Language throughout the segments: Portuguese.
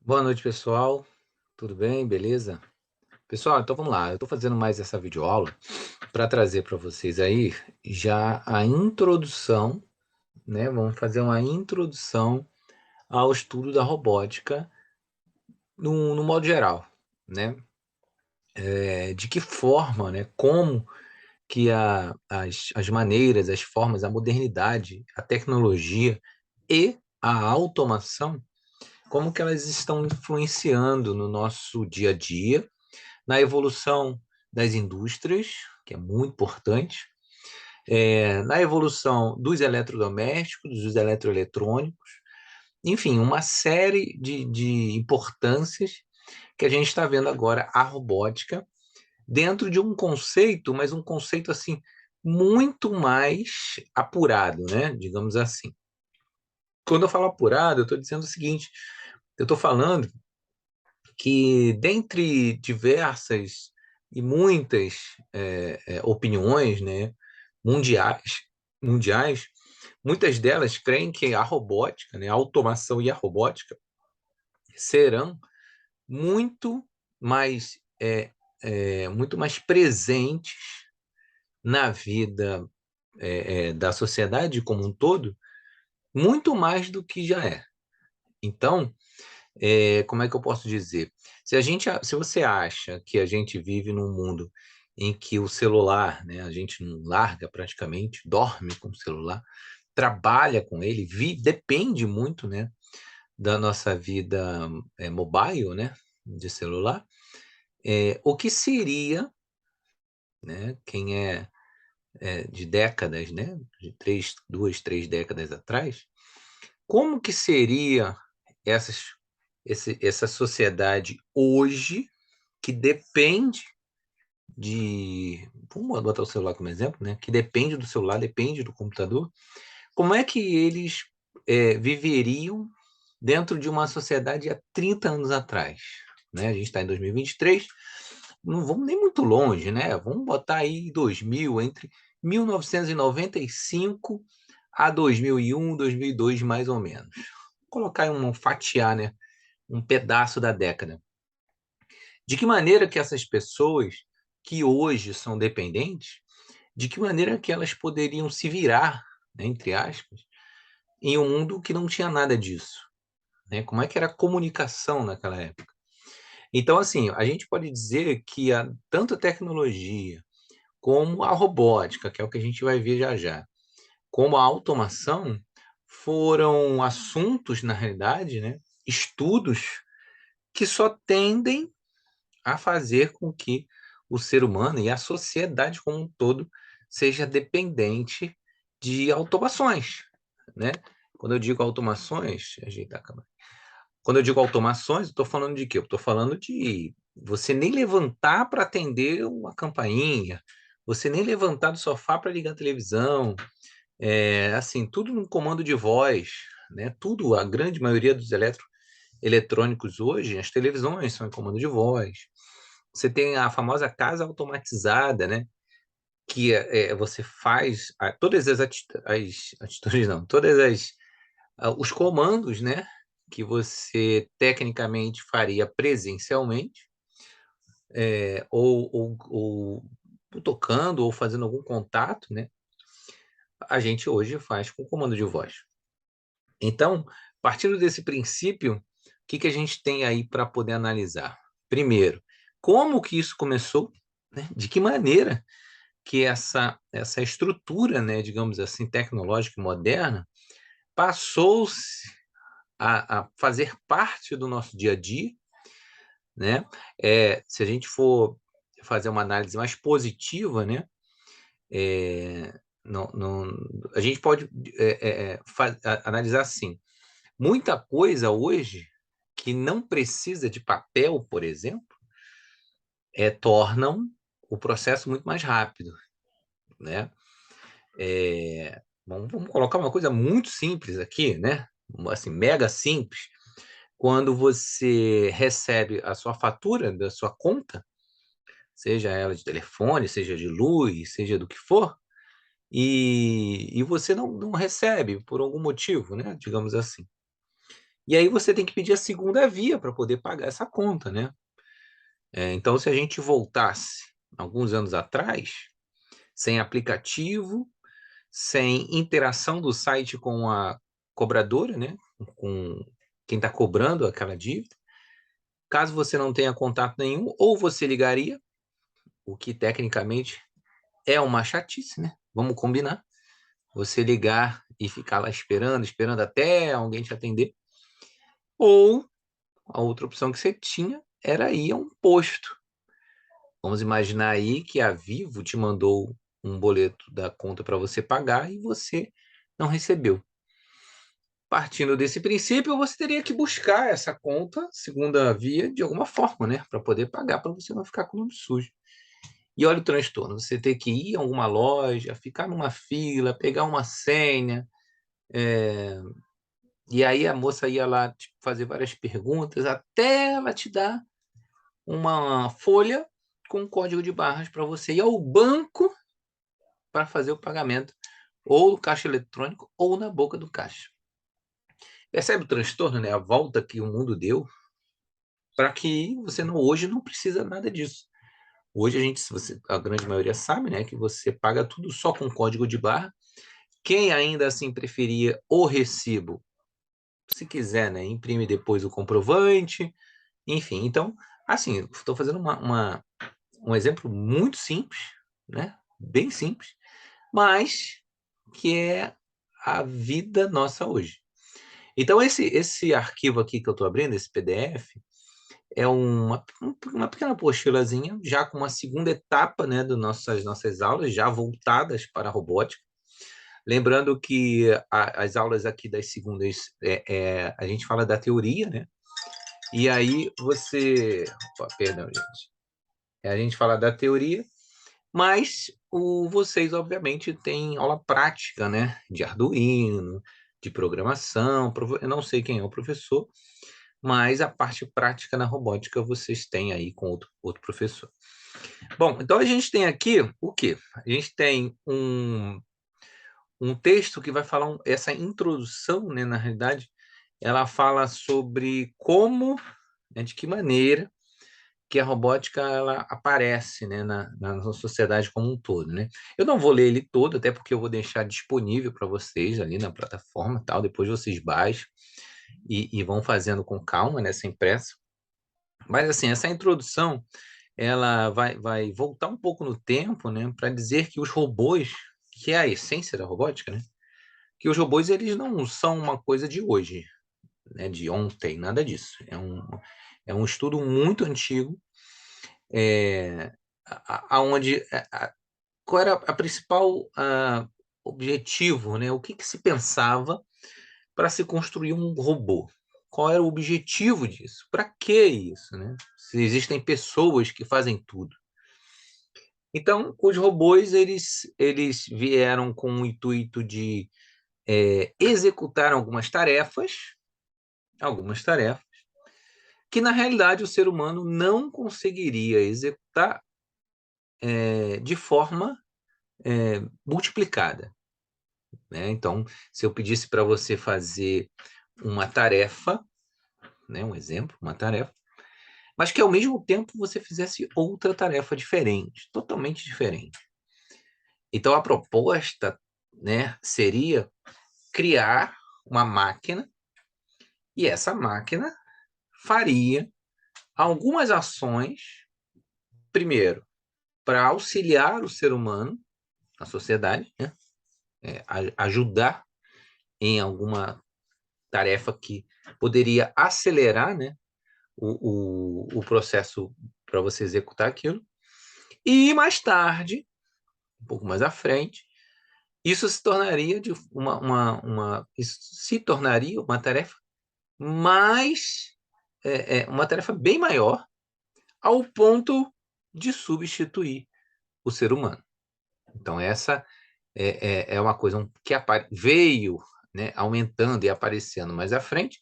Boa noite, pessoal. Tudo bem? Beleza? Pessoal, então vamos lá. Eu estou fazendo mais essa videoaula para trazer para vocês aí já a introdução, né? Vamos fazer uma introdução ao estudo da robótica no modo geral, né? De que forma, né? Como que as maneiras, as formas, a modernidade, a tecnologia e a automação, como que elas estão influenciando no nosso dia a dia, na evolução das indústrias, que é muito importante, na evolução dos eletrodomésticos, dos eletroeletrônicos, enfim, uma série de importâncias que a gente está vendo agora a robótica dentro de um conceito, mas um conceito assim muito mais apurado, né? Digamos assim. Quando eu falo apurado, eu estou dizendo o seguinte: eu estou falando que dentre diversas e muitas opiniões, né, mundiais, mundiais, muitas delas creem que a robótica, né, a automação e a robótica serão muito mais muito mais presentes na vida da sociedade como um todo, muito mais do que já é. Então, como é que eu posso dizer? Se você acha que a gente vive num mundo em que o celular, né, a gente não larga praticamente, dorme com o celular, trabalha com ele, depende muito, né, da nossa vida mobile, né, de celular, o que seria, né, quem de décadas, né, de duas, três décadas atrás, como que seria essas, essa sociedade hoje que depende vamos botar o celular como exemplo, né? Que depende do celular, depende do computador. Como é que eles viveriam dentro de uma sociedade há 30 anos atrás? Né? A gente está em 2023, não vamos nem muito longe, né? Vamos botar aí 2000, entre 1995 a 2001, 2002, mais ou menos. Vou colocar aí fatiar, né? Um pedaço da década. De que maneira que essas pessoas que hoje são dependentes, de que maneira que elas poderiam se virar, né, entre aspas, em um mundo que não tinha nada disso, né? Como é que era a comunicação naquela época? Então, assim, a gente pode dizer que tanto a tecnologia como a robótica, que é o que a gente vai ver já já, como a automação, foram assuntos, na realidade, né, estudos que só tendem a fazer com que o ser humano e a sociedade como um todo seja dependente de automações, né? Quando eu digo automações, ajeitar a câmera. Quando eu digo automações, eu estou falando de quê? Eu estou falando de você nem levantar para atender uma campainha, você nem levantar do sofá para ligar a televisão, assim, tudo no comando de voz, né? Tudo, a grande maioria dos eletrônicos hoje, as televisões são em comando de voz. Você tem a famosa casa automatizada, né? Que você faz todas as atitudes, não, os comandos, né? Que você tecnicamente faria presencialmente, ou tocando, ou fazendo algum contato, né? A gente hoje faz com comando de voz. Então, partindo desse princípio, o que a gente tem aí para poder analisar? Primeiro, como que isso começou, né? De que maneira que essa estrutura, né, digamos assim, tecnológica e moderna, passou-se a fazer parte do nosso dia a dia, né? Se a gente for fazer uma análise mais positiva, né, não, não, a gente pode analisar assim, muita coisa hoje que não precisa de papel, por exemplo, tornam o processo muito mais rápido, né? Vamos colocar uma coisa muito simples aqui, né? Assim, mega simples. Quando você recebe a sua fatura da sua conta, seja ela de telefone, seja de luz, seja do que for, e você não recebe por algum motivo, né? Digamos assim. E aí você tem que pedir a segunda via para poder pagar essa conta, né? Então, se a gente voltasse alguns anos atrás, sem aplicativo, sem interação do site com a cobradora, né? Com quem está cobrando aquela dívida, caso você não tenha contato nenhum, ou você ligaria, o que tecnicamente é uma chatice, né? Vamos combinar. Você ligar e ficar lá esperando, esperando até alguém te atender. Ou a outra opção que você tinha era ir a um posto. Vamos imaginar aí que a Vivo te mandou um boleto da conta para você pagar e você não recebeu. Partindo desse princípio, você teria que buscar essa conta, segunda via, de alguma forma, né? Para poder pagar, para você não ficar com o nome sujo. E olha o transtorno, você ter que ir a alguma loja, ficar numa fila, pegar uma senha, e aí a moça ia lá tipo, fazer várias perguntas, até ela te dar uma folha com um código de barras para você ir ao banco para fazer o pagamento, ou no caixa eletrônico, ou na boca do caixa. Percebe o transtorno, né? A volta que o mundo deu para que você não, hoje não precisa nada disso. Hoje a gente, se você, a grande maioria sabe, né, que você paga tudo só com código de barra. Quem ainda assim preferia o recibo, se quiser, né, imprime depois o comprovante, enfim. Então, assim, estou fazendo um exemplo muito simples, né, bem simples, mas que é a vida nossa hoje. Então, esse arquivo aqui que eu estou abrindo, esse PDF, é uma pequena apostilazinha, já com uma segunda etapa, né, das nossas aulas, já voltadas para a robótica. Lembrando que as aulas aqui das segundas, a gente fala da teoria, né? E aí você... Opa, perdão, gente. A gente fala da teoria, mas vocês, obviamente, têm aula prática, né? De Arduino, de programação. Eu não sei quem é o professor, mas a parte prática na robótica vocês têm aí com outro professor. Bom, então a gente tem aqui o quê? A gente tem um texto que vai falar essa introdução, né, na realidade, ela fala sobre como, né, de que maneira que a robótica ela aparece, né, na nossa sociedade como um todo, né? Eu não vou ler ele todo, até porque eu vou deixar disponível para vocês ali na plataforma, tal. Depois vocês baixam e vão fazendo com calma, né, sem pressa. Mas assim, essa introdução ela vai voltar um pouco no tempo, né, para dizer que os robôs, que é a essência da robótica, né, que os robôs eles não são uma coisa de hoje, né, de ontem, nada disso. É um estudo muito antigo, é, aonde qual era a principal objetivo, né? O que se pensava para se construir um robô? Qual era o objetivo disso? Para que isso, né? Se existem pessoas que fazem tudo. Então, os robôs eles vieram com o intuito de executar algumas tarefas que na realidade o ser humano não conseguiria executar de forma multiplicada, né? Então, se eu pedisse para você fazer uma tarefa, né, um exemplo, uma tarefa, mas que ao mesmo tempo você fizesse outra tarefa diferente, totalmente diferente. Então, a proposta, né, seria criar uma máquina e essa máquina faria algumas ações, primeiro, para auxiliar o ser humano, a sociedade, né? Ajudar em alguma tarefa que poderia acelerar, né, o processo para você executar aquilo. E mais tarde, um pouco mais à frente, isso se tornaria isso se tornaria uma tarefa mais uma tarefa bem maior, ao ponto de substituir o ser humano. Então essa é uma coisa que veio, né, aumentando e aparecendo mais à frente,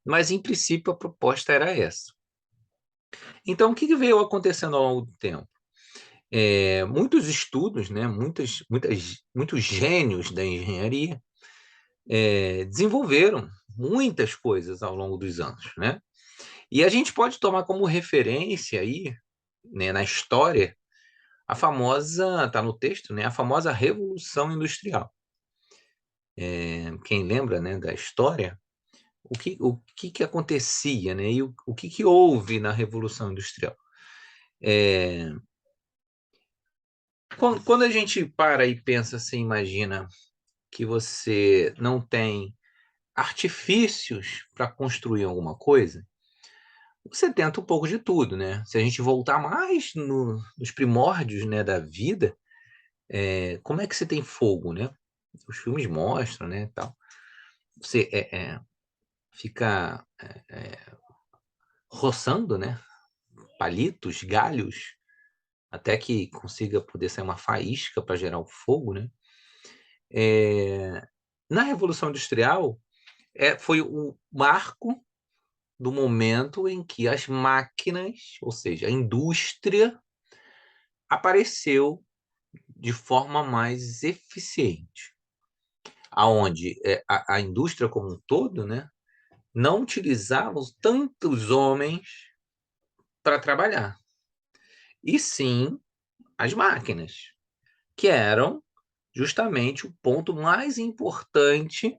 mas em princípio a proposta era essa. Então o que veio acontecendo ao longo do tempo? Muitos estudos, né, muitos gênios da engenharia desenvolveram muitas coisas ao longo dos anos, né? E a gente pode tomar como referência aí, né, na história, a famosa, tá no texto, né, a famosa Revolução Industrial. Quem lembra, né, da história, o que acontecia, né, e o que houve na Revolução Industrial? É, quando a gente para e pensa assim, imagina que você não tem artifícios para construir alguma coisa, você tenta um pouco de tudo, né? Se a gente voltar mais nos primórdios, né, da vida, como é que você tem fogo, né? Os filmes mostram, né, tal. Você fica roçando, né, palitos, galhos, até que consiga poder sair uma faísca para gerar o fogo, né? É, na Revolução Industrial, foi o marco do momento em que as máquinas, ou seja, a indústria, apareceu de forma mais eficiente, aonde a indústria como um todo, né, não utilizava tantos homens para trabalhar, e sim as máquinas, que eram justamente o ponto mais importante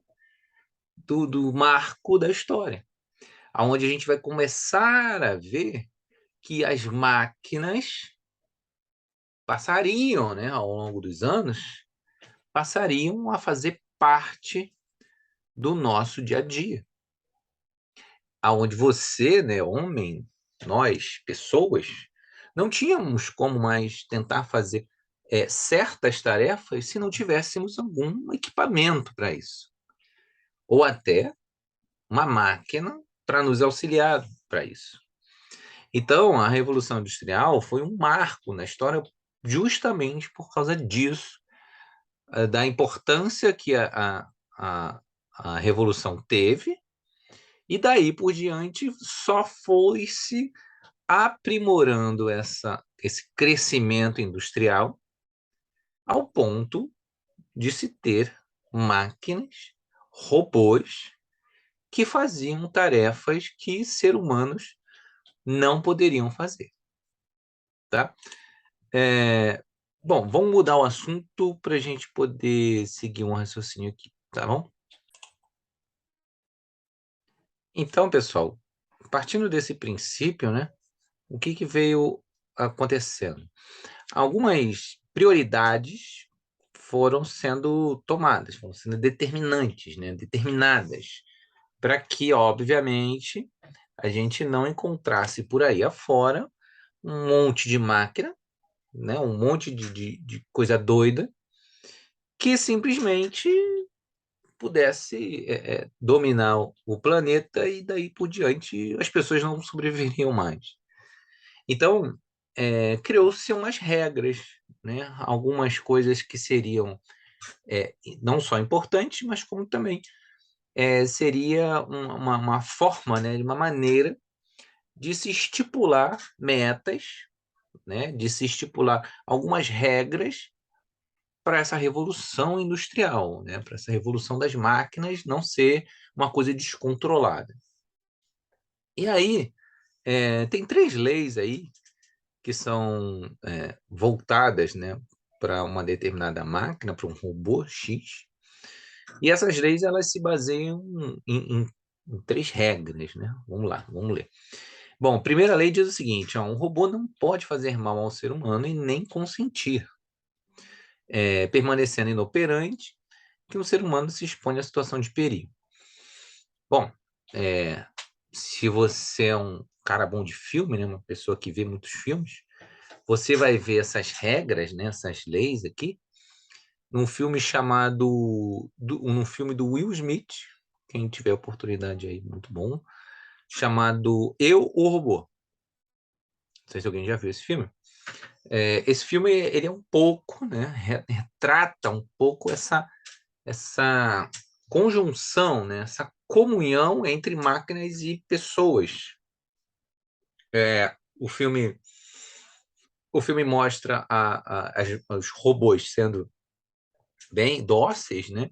do marco da história, aonde a gente vai começar a ver que as máquinas passariam, né, ao longo dos anos, passariam a fazer parte do nosso dia a dia, aonde você, né, homem, nós, pessoas, não tínhamos como mais tentar fazer certas tarefas se não tivéssemos algum equipamento para isso, ou até uma máquina para nos auxiliar para isso. Então, a Revolução Industrial foi um marco na história justamente por causa disso, da importância que a Revolução teve, e daí por diante só foi se aprimorando esse crescimento industrial ao ponto de se ter máquinas, robôs, que faziam tarefas que seres humanos não poderiam fazer, tá? É, bom, vamos mudar o assunto para a gente poder seguir um raciocínio aqui, tá bom? Então, pessoal, partindo desse princípio, né, o que veio acontecendo? Algumas prioridades foram sendo tomadas, foram sendo determinantes, né, determinadas, para que, obviamente, a gente não encontrasse por aí afora um monte de máquina, né, um monte de coisa doida, que simplesmente pudesse dominar o planeta e daí por diante as pessoas não sobreviveriam mais. Então, criou-se umas regras, né? Algumas coisas que seriam não só importantes, mas como também seria uma forma, né, uma maneira de se estipular metas, né, de se estipular algumas regras para essa revolução industrial, né, para essa revolução das máquinas não ser uma coisa descontrolada. E aí, tem três leis aí que são voltadas, né, para uma determinada máquina, para um robô X. E essas leis elas se baseiam em três regras, né? Vamos lá, vamos ler. Bom, a primeira lei diz o seguinte: ó, um robô não pode fazer mal ao ser humano e nem consentir, permanecendo inoperante, que um ser humano se expõe à situação de perigo. Bom, é, se você é um cara bom de filme, né, uma pessoa que vê muitos filmes, você vai ver essas regras, né, essas leis aqui, num filme num filme do Will Smith, quem tiver oportunidade aí, muito bom, chamado Eu, o Robô. Não sei se alguém já viu esse filme. Esse filme, ele é um pouco, né, retrata um pouco essa conjunção, né, essa comunhão entre máquinas e pessoas. O filme, o filme mostra os robôs sendo bem dóceis, né?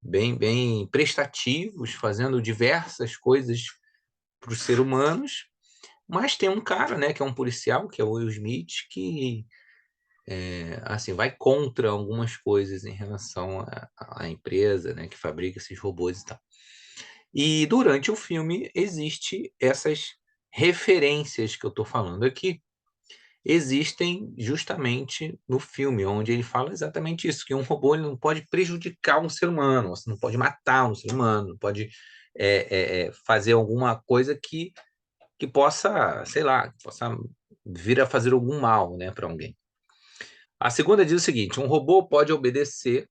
bem prestativos, fazendo diversas coisas para os seres humanos, mas tem um cara, né, que é um policial, que é o Will Smith, que assim, vai contra algumas coisas em relação à empresa, né, que fabrica esses robôs e tal. E durante o filme existe essas referências que eu estou falando aqui, existem justamente no filme, onde ele fala exatamente isso, que um robô ele não pode prejudicar um ser humano, você não pode matar um ser humano, não pode fazer alguma coisa que possa, sei lá, que possa vir a fazer algum mal, né, para alguém. A segunda diz o seguinte: um robô pode obedecer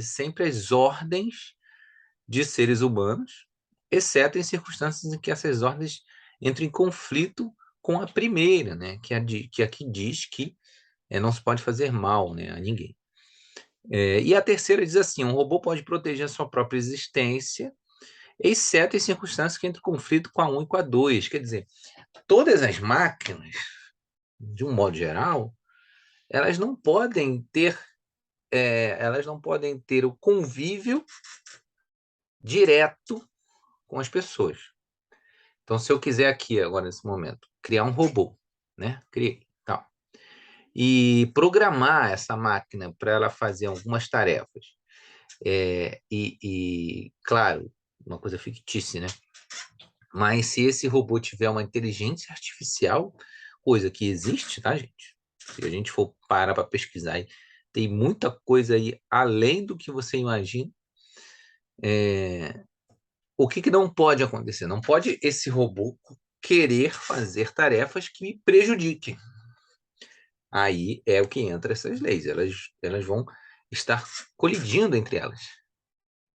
sempre às ordens de seres humanos, exceto em circunstâncias em que essas ordens entram em conflito com a primeira, né? Que aqui diz que não se pode fazer mal, né, a ninguém. E a terceira diz assim: um robô pode proteger a sua própria existência, exceto em circunstâncias que entram em conflito com a 1 e com a 2. Quer dizer, todas as máquinas, de um modo geral, elas não podem ter, elas não podem ter o convívio direto com as pessoas. Então, se eu quiser aqui, agora nesse momento, criar um robô, né? Criei, tal. E programar essa máquina para ela fazer algumas tarefas. Claro, uma coisa fictícia, né? Mas se esse robô tiver uma inteligência artificial, coisa que existe, tá, gente? Se a gente for parar para pesquisar, tem muita coisa aí além do que você imagina. O que não pode acontecer? Não pode esse robô querer fazer tarefas que me prejudiquem. Aí é o que entra essas leis. Elas vão estar colidindo entre elas.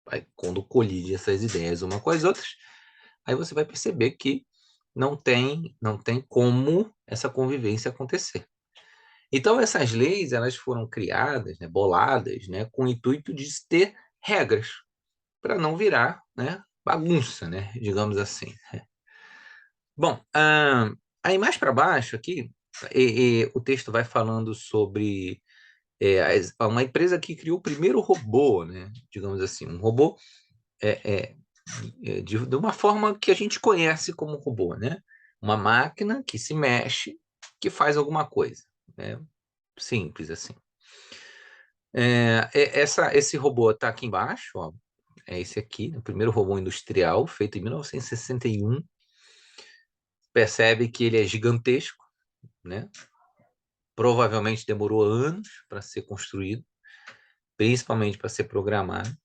Aí, quando colide essas ideias uma com as outras, aí você vai perceber que não tem como essa convivência acontecer. Então, essas leis elas foram criadas, né, boladas, né, com o intuito de ter regras para não virar, né, bagunça, né, digamos assim. Bom, aí mais para baixo aqui, o texto vai falando sobre uma empresa que criou o primeiro robô, né, digamos assim, um robô é, é, de uma forma que a gente conhece como robô, né? Uma máquina que se mexe, que faz alguma coisa, né? Simples assim. Esse robô está aqui embaixo, ó, é esse aqui, o primeiro robô industrial, feito em 1961. Percebe que ele é gigantesco, né? Provavelmente demorou anos para ser construído, principalmente para ser programado.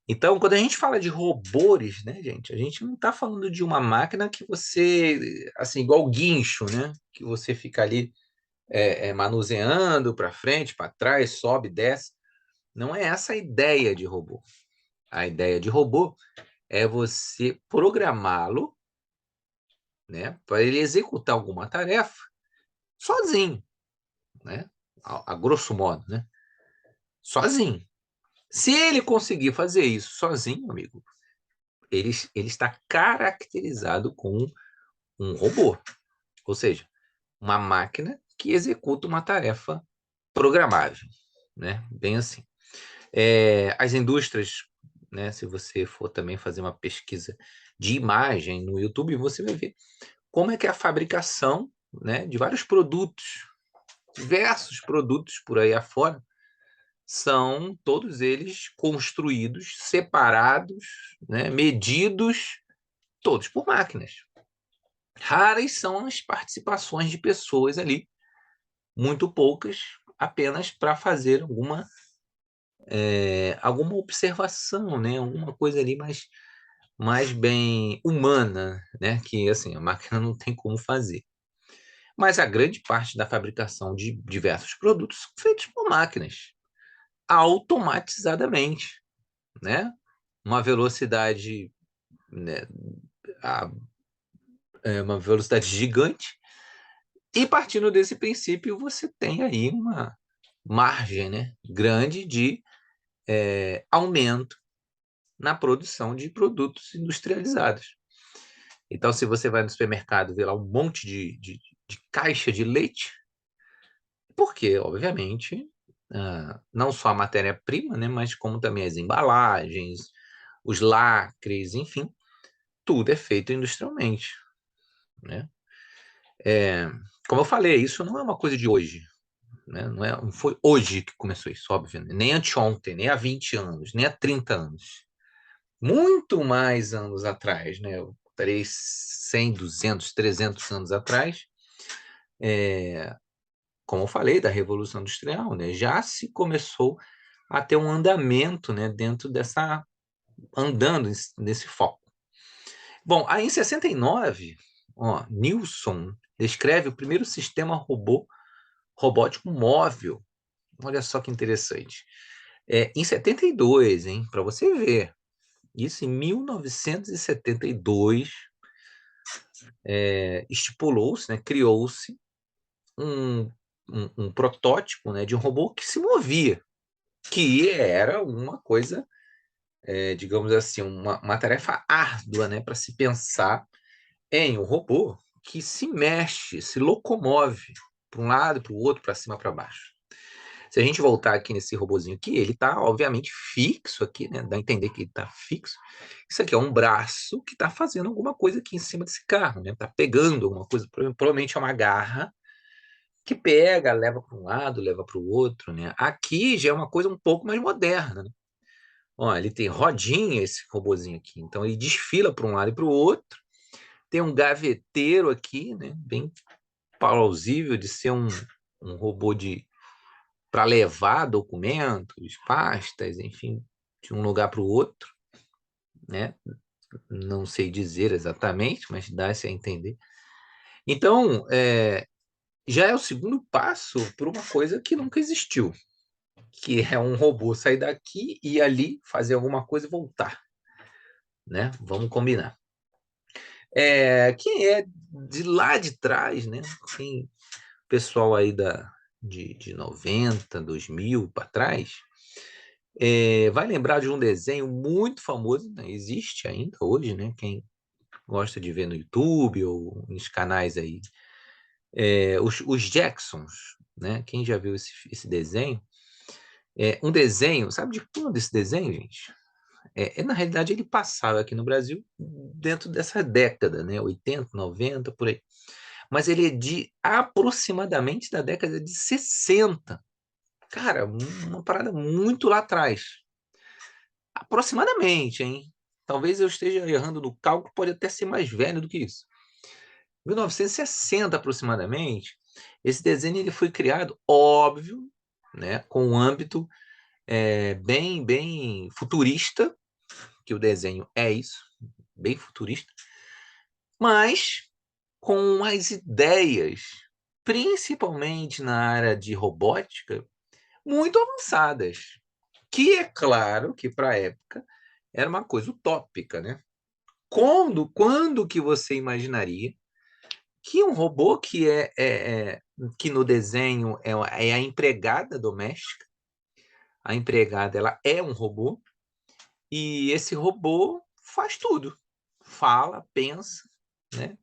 Então, quando a gente fala de robôs, né, gente, a gente não está falando de uma máquina que você, assim, igual guincho, né, que você fica ali manuseando para frente, para trás, sobe, desce. Não é essa a ideia de robô. A ideia de robô é você programá-lo, né, para ele executar alguma tarefa sozinho, né, a grosso modo, né, sozinho. Se ele conseguir fazer isso sozinho, amigo, ele está caracterizado como um robô, ou seja, uma máquina que executa uma tarefa programável, né? Bem assim. As indústrias, né? Se você for também fazer uma pesquisa de imagem no YouTube, você vai ver como é que é a fabricação, né, de vários produtos, diversos produtos por aí afora, são todos eles construídos, separados, né, medidos, todos por máquinas. Raras são as participações de pessoas ali, muito poucas, apenas para fazer alguma observação, né? Alguma coisa ali mais bem humana, né? Que assim, a máquina não tem como fazer. Mas a grande parte da fabricação de diversos produtos são feitos por máquinas, automatizadamente, né? Uma velocidade, né, a- uma velocidade gigante. E partindo desse princípio, você tem aí uma margem, né, grande de aumento na produção de produtos industrializados. Então, se você vai no supermercado e vê lá um monte de caixa de leite, porque, obviamente, não só a matéria-prima, né, mas como também as embalagens, os lacres, enfim, tudo é feito industrialmente, né? É, como eu falei, isso não é uma coisa de hoje, né? Não foi hoje que começou isso, óbvio, né? Nem anteontem, nem há 20 anos, nem há 30 anos. Muito mais anos atrás, né? 100, 200, 300 anos atrás, como eu falei, da Revolução Industrial, né? Já se começou a ter um andamento, né? Dentro dessa, andando nesse foco. Bom, aí em 69, ó, Nilsson descreve o primeiro sistema robótico móvel. Olha só que interessante. Em 72, hein, para você ver, isso em 1972, estipulou-se, né, criou-se um, um protótipo, né, de um robô que se movia, que era uma coisa, digamos assim, uma tarefa árdua, né, para se pensar em um robô que se mexe, se locomove para um lado, para o outro, para cima, para baixo. Se a gente voltar aqui nesse robozinho aqui, ele está obviamente fixo aqui, né? Dá a entender que ele está fixo. Isso aqui é um braço que está fazendo alguma coisa aqui em cima desse carro, né? Está pegando alguma coisa, provavelmente é uma garra que pega, leva para um lado, leva para o outro, né? Aqui já é uma coisa um pouco mais moderna, né? Ó, ele tem rodinha esse robozinho aqui, então ele desfila para um lado e para o outro. Tem um gaveteiro aqui, né? Bem plausível de ser um robô para levar documentos, pastas, enfim, de um lugar para o outro, né? Não sei dizer exatamente, mas dá-se a entender. Então, já é o segundo passo para uma coisa que nunca existiu, que é um robô sair daqui e ali fazer alguma coisa e voltar, né? Vamos combinar. Quem é de lá de trás, né? Quem, pessoal aí de 90, 2000 para trás, vai lembrar de um desenho muito famoso, né? Existe ainda hoje, né? Quem gosta de ver no YouTube ou nos canais aí, os Jacksons, né? Quem já viu esse desenho? Um desenho, sabe de quando esse desenho, gente? Na realidade, ele passava aqui no Brasil dentro dessa década, né? 80, 90, por aí. Mas ele é de aproximadamente da década de 60. Cara, uma parada muito lá atrás. Aproximadamente, hein? Talvez eu esteja errando no cálculo, pode até ser mais velho do que isso. 1960 aproximadamente, esse desenho ele foi criado, óbvio, né, com um âmbito bem futurista, que o desenho é isso, bem futurista, mas com as ideias, principalmente na área de robótica, muito avançadas, que é claro que para a época era uma coisa utópica, né? Quando que você imaginaria que um robô que no desenho é a empregada doméstica, a empregada ela é um robô e esse robô faz tudo, fala, pensa, né?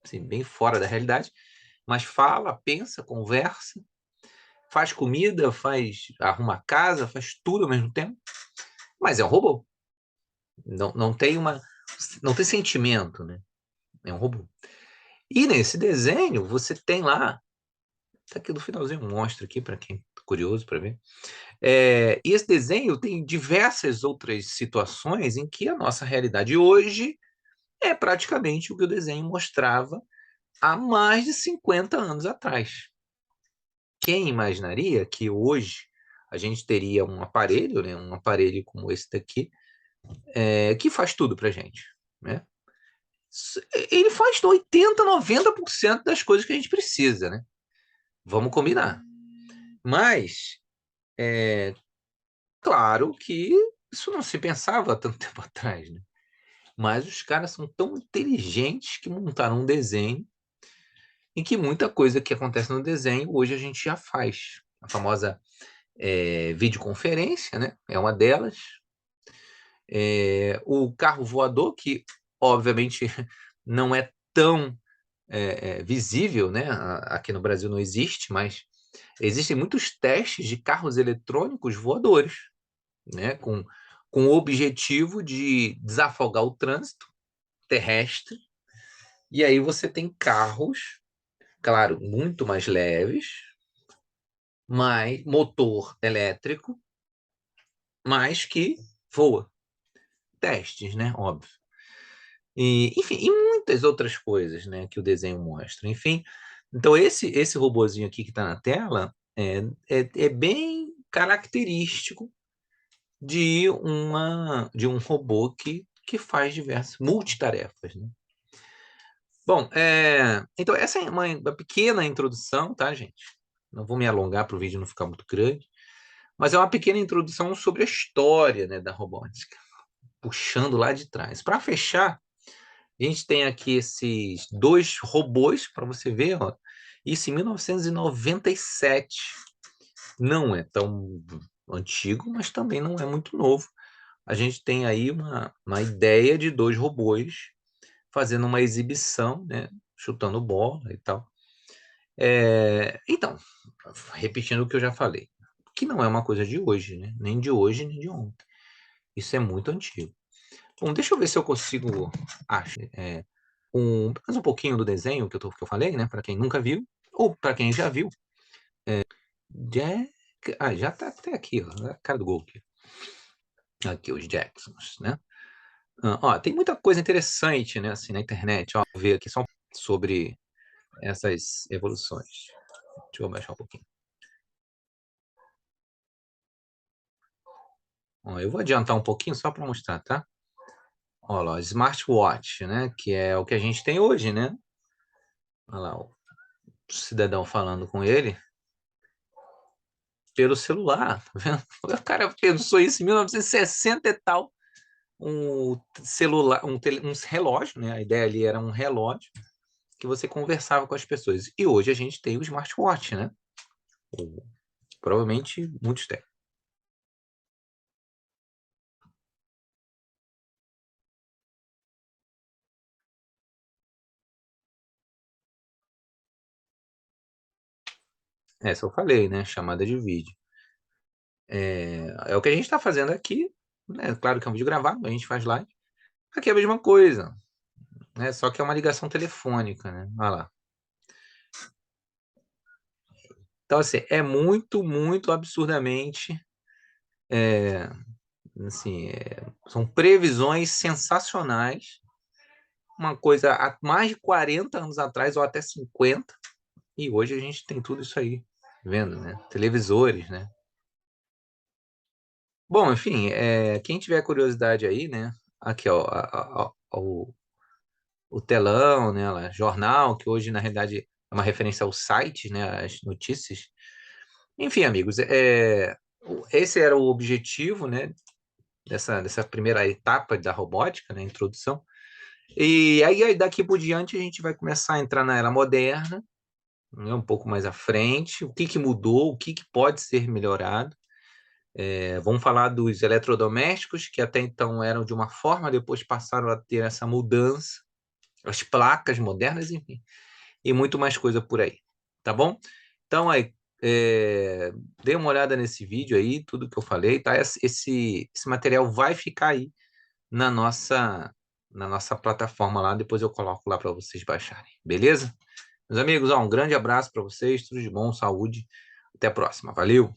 Assim, bem fora da realidade, mas fala, pensa, conversa, faz comida, arruma casa, faz tudo ao mesmo tempo, mas é um robô. Não tem sentimento, né? É um robô. E nesse desenho você tem lá, tá aqui no finalzinho, mostra aqui para quem é curioso para ver. E esse desenho tem diversas outras situações em que a nossa realidade hoje é praticamente o que o desenho mostrava há mais de 50 anos atrás. Quem imaginaria que hoje a gente teria um aparelho, né, um aparelho como esse daqui, que faz tudo para gente, né? Ele faz 80, 90% das coisas que a gente precisa, né? Vamos combinar. Mas, claro que isso não se pensava há tanto tempo atrás, né? Mas os caras são tão inteligentes que montaram um desenho em que muita coisa que acontece no desenho hoje a gente já faz. A famosa videoconferência, né? É uma delas. O carro voador, que obviamente não é tão visível, né? Aqui no Brasil não existe, mas Existem muitos testes de carros eletrônicos voadores, né, com o objetivo de desafogar o trânsito terrestre. E aí você tem carros, claro, muito mais leves, mais motor elétrico, mas que voa. Testes, né? Óbvio. E, enfim, e muitas outras coisas, né, que o desenho mostra. Enfim, então esse robozinho aqui que está na tela é bem característico de um robô que faz diversas multitarefas, né? Bom, então essa é uma pequena introdução, tá, gente? Não vou me alongar para o vídeo não ficar muito grande, mas é uma pequena introdução sobre a história, né, da robótica, puxando lá de trás. Para fechar, a gente tem aqui esses dois robôs para você ver, ó. Isso em 1997. Não é tão antigo, mas também não é muito novo. A gente tem aí uma ideia de dois robôs fazendo uma exibição, né, chutando bola e tal. Então, repetindo o que eu já falei, que não é uma coisa de hoje, né? Nem de hoje, nem de ontem. Isso é muito antigo. Bom, deixa eu ver se eu consigo achar mais um pouquinho do desenho que eu falei, né? Para quem nunca viu, ou para quem já viu. Jack... já tá até aqui, ó, a cara do gol aqui. Aqui, os Jacksons, né? Ó, tem muita coisa interessante, né, assim, na internet. Ó, vou ver aqui só sobre essas evoluções. Deixa eu baixar um pouquinho. Ó, eu vou adiantar um pouquinho só para mostrar, tá? Olha lá, smartwatch, né? Que é o que a gente tem hoje, né? Olha lá, o cidadão falando com ele pelo celular, tá vendo? O cara pensou isso em 1960 e tal. Um celular, um relógio, né? A ideia ali era um relógio que você conversava com as pessoas. E hoje a gente tem o smartwatch, né? Provavelmente muitos têm. Essa eu falei, né? Chamada de vídeo. É o que a gente está fazendo aqui, né? Claro que é um vídeo gravado, a gente faz live. Aqui é a mesma coisa, né? Só que é uma ligação telefônica, né? Olha lá. Então, assim, é muito, muito absurdamente, é, assim, são previsões sensacionais. Uma coisa há mais de 40 anos atrás, ou até 50, e hoje a gente tem tudo isso aí, vendo, né? Televisores, né? Bom, enfim, quem tiver curiosidade aí, né? Aqui, ó, o telão, né? Jornal, que hoje, na realidade, é uma referência ao site, né? As notícias. Enfim, amigos, esse era o objetivo, né? Dessa primeira etapa da robótica, né? Introdução. E aí, daqui por diante, a gente vai começar a entrar na era moderna, né? Um pouco mais à frente. O que que mudou? O que que pode ser melhorado? Vamos falar dos eletrodomésticos, que até então eram de uma forma, depois passaram a ter essa mudança, as placas modernas, enfim, e muito mais coisa por aí, tá bom? Então, aí, dê uma olhada nesse vídeo aí, tudo que eu falei, tá? Esse material vai ficar aí na nossa plataforma lá, depois eu coloco lá para vocês baixarem, beleza? Meus amigos, ó, um grande abraço para vocês, tudo de bom, saúde, até a próxima, valeu!